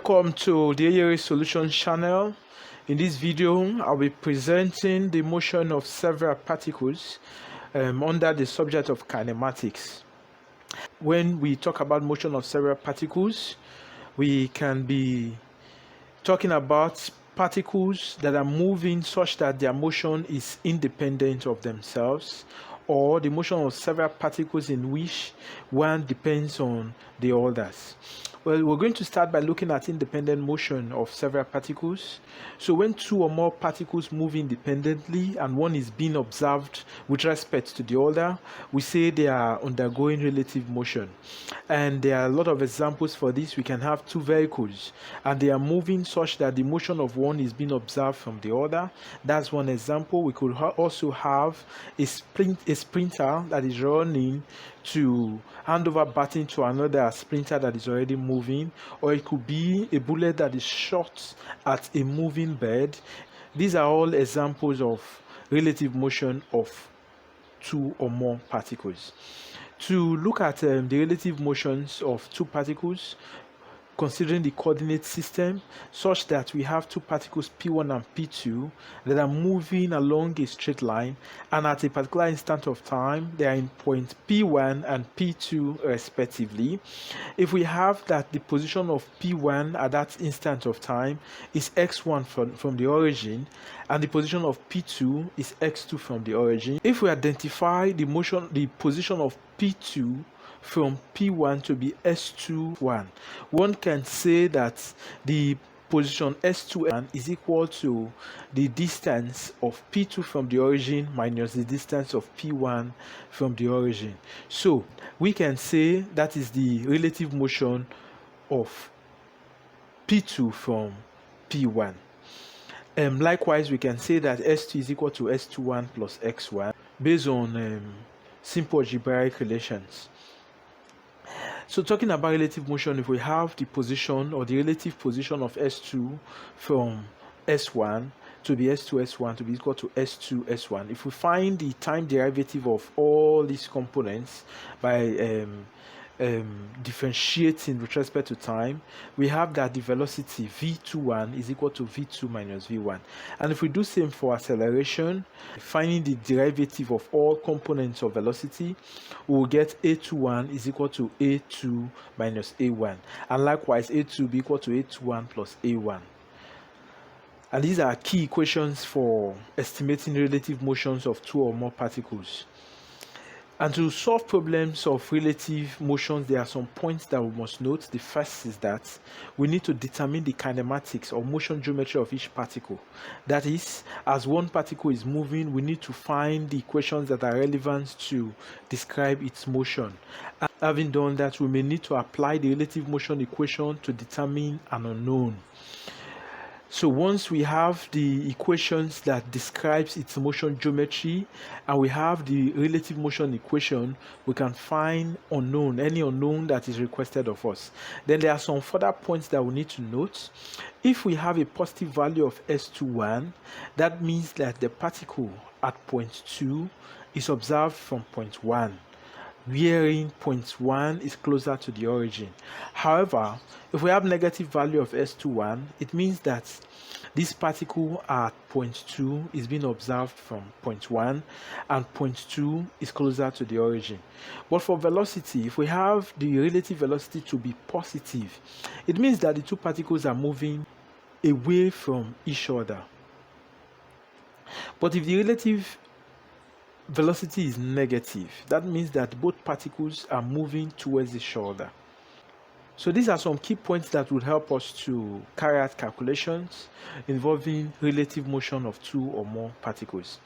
Welcome to the ARA Solutions channel. In this video, I'll be presenting the motion of several particles under the subject of kinematics. When we talk about motion of several particles, we can be talking about particles that are moving such that their motion is independent of themselves, or the motion of several particles in which one depends on the others. Well, we're going to start by looking at independent motion of several particles. So when two or more particles move independently and one is being observed with respect to the other, we say they are undergoing relative motion. And there are a lot of examples for this. We can have two vehicles and they are moving such that the motion of one is being observed from the other. That's one example. We could also have a sprinter that is running to hand over baton to another sprinter that is already moving, or it could be a bullet that is shot at a moving bird. These are all examples of relative motion of two or more particles. To look at the relative motions of two particles, considering the coordinate system such that we have two particles P1 and P2 that are moving along a straight line, and at a particular instant of time they are in point P1 and P2 respectively. If we have that the position of P1 at that instant of time is x1 from the origin and the position of P2 is x2 from the origin, if we identify the position of P2 from P1 to be S21, one can say that the position S21 is equal to the distance of P2 from the origin minus the distance of P1 from the origin. So we can say that is the relative motion of P2 from P1. Likewise, we can say that S2 is equal to S21 plus X1 based on simple algebraic relations. So talking about relative motion, if we have the position or the relative position of S2 from S1 to be S2 S1 to be equal to S2 S1, if we find the time derivative of all these components by differentiating with respect to time, we have that the velocity v21 is equal to v2 minus v1. And if we do same for acceleration, finding the derivative of all components of velocity, we will get a21 is equal to a2 minus a1, and likewise a2 will be equal to a21 plus a1. And these are key equations for estimating relative motions of two or more particles. And to solve problems of relative motions, there are some points that we must note. The first is that we need to determine the kinematics or motion geometry of each particle. That is, as one particle is moving, we need to find the equations that are relevant to describe its motion. And having done that, we may need to apply the relative motion equation to determine an unknown. So once we have the equations that describes its motion geometry and we have the relative motion equation, we can find any unknown that is requested of us. Then there are some further points that we need to note. If we have a positive value of S21, that means that the particle at point 2 is observed from point 1, wherein point 1 is closer to the origin. However, if we have negative value of S21, it means that this particle at point 2 is being observed from point 1 and point 2 is closer to the origin. But for velocity, if we have the relative velocity to be positive, it means that the two particles are moving away from each other. But if the relative velocity is negative, that means that both particles are moving towards each other. So these are some key points that would help us to carry out calculations involving relative motion of two or more particles.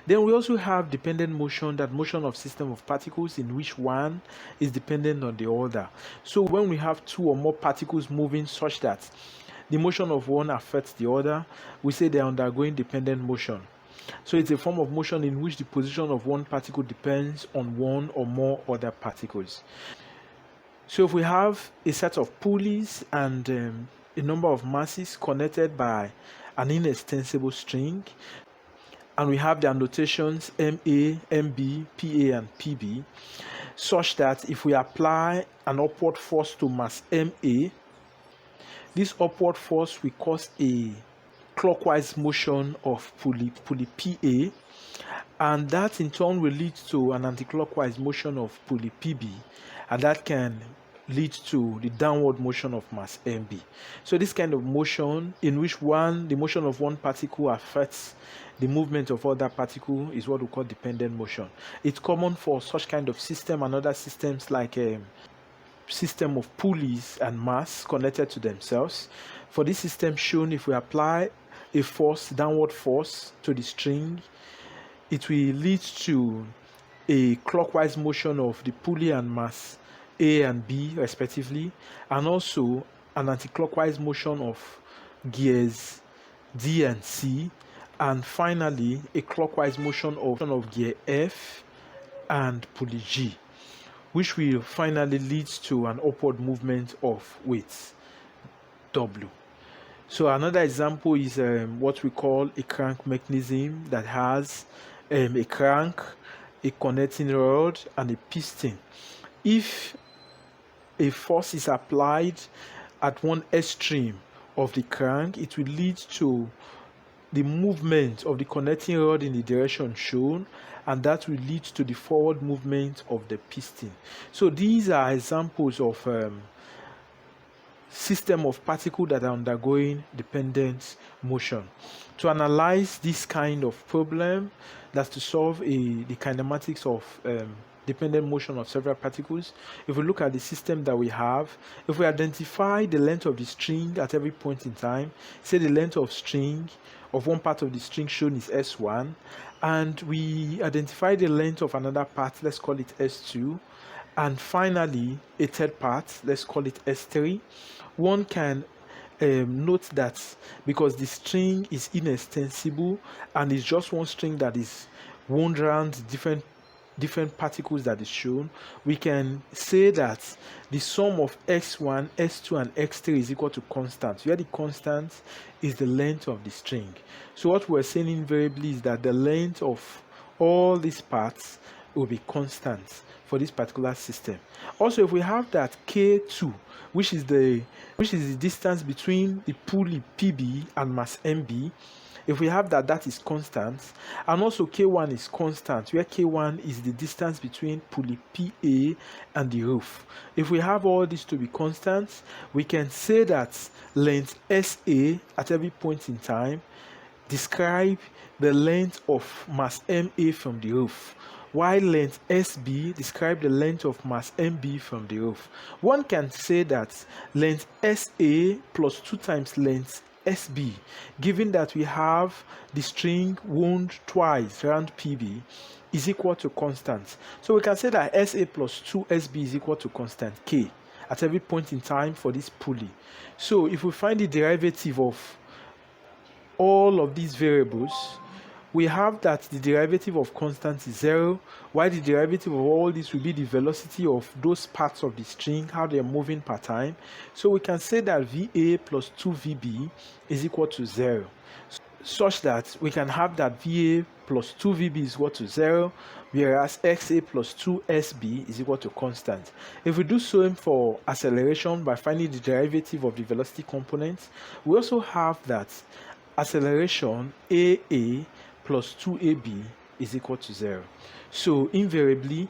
Then we also have dependent motion, that motion of system of particles in which one is dependent on the other. So when we have two or more particles moving such that the motion of one affects the other, we say they are undergoing dependent motion. So it's a form of motion in which the position of one particle depends on one or more other particles. So if we have a set of pulleys and a number of masses connected by an inextensible string, and we have their notations MA, MB, PA, and PB, such that if we apply an upward force to mass MA, This upward force will cause a clockwise motion of pulley PA, and that in turn will lead to an anti-clockwise motion of pulley PB, and that can lead to the downward motion of mass MB. So this kind of motion, in which the motion of one particle affects the movement of other particle, is what we call dependent motion. It's common for such kind of system and other systems like system of pulleys and mass connected to themselves. For this system shown, if we apply a force, downward force, to the string, it will lead to a clockwise motion of the pulley and mass A and B respectively, and also an anti-clockwise motion of gears D and C, and finally a clockwise motion of gear F and pulley G, which will finally lead to an upward movement of weight W. So another example is what we call a crank mechanism that has a crank, a connecting rod, and a piston. If a force is applied at one extreme of the crank, it will lead to the movement of the connecting rod in the direction shown, and that will lead to the forward movement of the piston. So these are examples of system of particles that are undergoing dependent motion. To analyze this kind of problem, that's to solve the kinematics of dependent motion of several particles. If we look at the system that we have, if we identify the length of the string at every point in time, say the length of string of one part of the string shown is S1, and we identify the length of another part, let's call it S2, and finally a third part, let's call it S3, one can note that because the string is inextensible and it's just one string that is wound around different particles that is shown, we can say that the sum of x1, s2, and x3 is equal to constant, where the constant is the length of the string. So what we're saying invariably is that the length of all these parts will be constant for this particular system. Also, if we have that K2, which is the distance between the pulley PB and mass MB, if we have that is constant, and also K1 is constant, where K1 is the distance between pulley PA and the roof. If we have all these to be constant, we can say that length SA at every point in time describe the length of mass MA from the roof, while length SB describe the length of mass MB from the roof. One can say that length SA plus 2 times length SB, given that we have the string wound twice around PB, is equal to constant. So we can say that SA plus 2SB is equal to constant K at every point in time for this pulley. So if we find the derivative of all of these variables, we have that the derivative of constant is 0, while the derivative of all this will be the velocity of those parts of the string, how they are moving per time. So we can say that VA plus 2VB is equal to 0, such that we can have that VA plus 2VB is equal to 0, whereas XA plus 2SB is equal to constant. If we do so for acceleration by finding the derivative of the velocity component, we also have that acceleration AA plus 2AB is equal to 0. So invariably,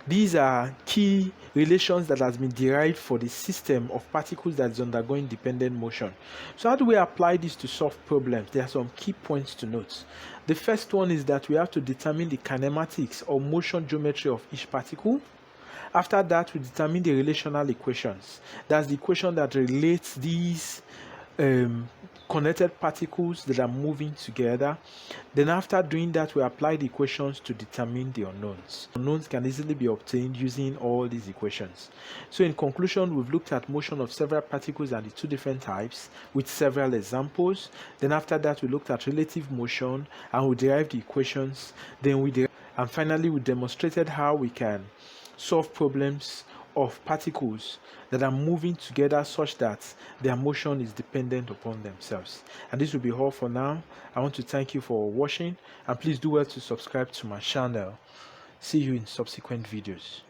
these are key relations that has been derived for the system of particles that is undergoing dependent motion. So how do we apply this to solve problems? There are some key points to note. The first one is that we have to determine the kinematics or motion geometry of each particle. After that, we determine the relational equations. That's the equation that relates these connected particles that are moving together. Then after doing that, we apply the equations to determine the unknowns. Unknowns can easily be obtained using all these equations. So in conclusion, we've looked at motion of several particles and the 2 different types with several examples. Then after that, we looked at relative motion and we derived the equations. And finally, we demonstrated how we can solve problems of particles that are moving together such that their motion is dependent upon themselves. And this will be all for now. I want to thank you for watching, and please do well to subscribe to my channel. See you in subsequent videos.